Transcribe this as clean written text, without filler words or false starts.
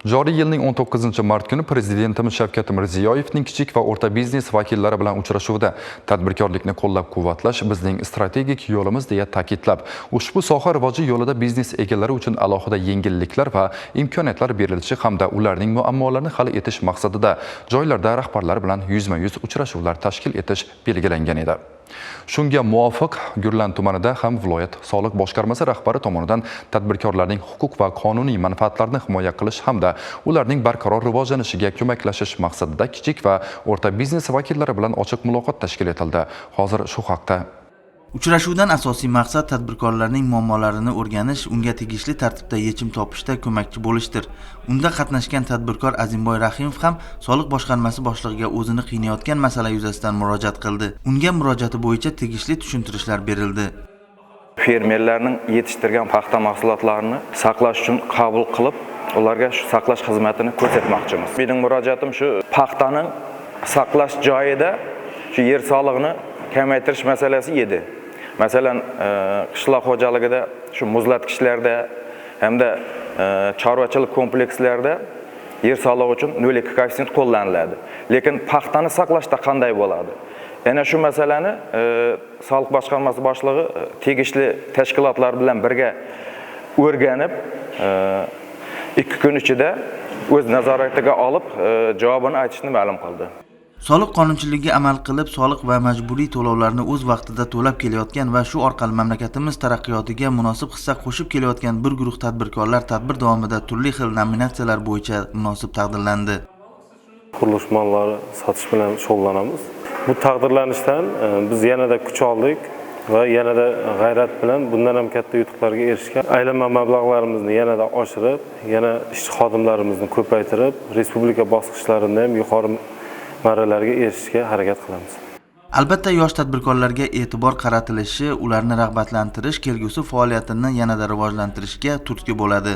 Joriy yilning 19-mart kuni Prezidentimiz Shavkat Mirziyoyevning kichik va o'rta biznes vakillari bilan uchrashuvida tadbirkorlikni qo'llab-quvvatlash bizning strategik yo'limiz deya ta'kidlab, ushbu soha rivoji yo'lida biznes egalari uchun alohida yengilliklar va imkoniyatlar berilishi hamda ularning muammolarini hal etish maqsadida joylarda rahbarlar bilan yuzma-yuz uchrashuvlar tashkil etish belgilangan edi. Shunga muvofiq Gurlan tumanida ham viloyat soliq boshqarmasi rahbari tomonidan tadbirkorlarning huquq va qonuniy manfaatlarini himoya qilish hamda ularning barqaror rivojlanishiga ko'maklashish maqsadida kichik va o'rta biznes vakillari bilan ochiq muloqot tashkil etildi. Hozir shu haqda Uchrashuvdan asosiy maqsad tadbirkorlarning muammolarini o'rganish, unga tegishli tartibda yechim topishda ko'makchi bo'lishdir. Unda qatnashgan tadbirkor Azimboy Rahimov ham soliq boshqarmasi boshlig'iga o'zini qiynayotgan masala yuzasidan murojaat qildi. Unga murojaati bo'yicha tegishli tushuntirishlar berildi. Fermerlarning yetishtirgan paxta mahsulotlarini saqlash uchun qabul qilib, ularga shu saqlash xizmatini ko'rsatmoqchimiz. Mening murojaatim shu paxtaning saqlash joyida shu yer solig'ini kamaytirish masalasi edi. Masalan, qishloq xo'jaligida shu muzlatgichlarda hamda chorvachilik komplekslarida yer solig'i uchun 0,2 koeffitsient qo'llaniladi. Lekin paxtani saqlashda qanday bo'ladi? Yana shu masalani soliq boshqarmasi boshlig'i tegishli tashkilotlar bilan birga o'rganib, 2 kun ichida o'z nazoratiga olib, javobini aytishni ma'lum qildi. Soliq qonunchiligiga amal qilib, soliq va majburiy to'lovlarni o'z vaqtida to'lab kelayotgan va shu orqali mamlakatimiz taraqqiyotiga munosib hissa qo'shib kelayotgan bir guruh tadbirkorlar tadbir davomida turli xil nominatsiyalar bo'yicha munosib taqdirlandi. Qurilish mollari sotish bilan shug'ullanamiz. Bu taqdirlanishdan biz yanada kuch oldik va yanada g'ayrat bilan bundan ham katta yutuqlarga erishgan. Aylanma mablag'larimizni yanada oshirib, yana ishchi xodimlarimizni ko'paytirib, respublika bosqichlarida ham yuqori marralarga erishishga harakat qilamiz. Albatta, yosh tadbirkorlarga e'tibor qaratilishi, ularni rag'batlantirish kelgusi faoliyatini yanada rivojlantirishga turtki bo'ladi.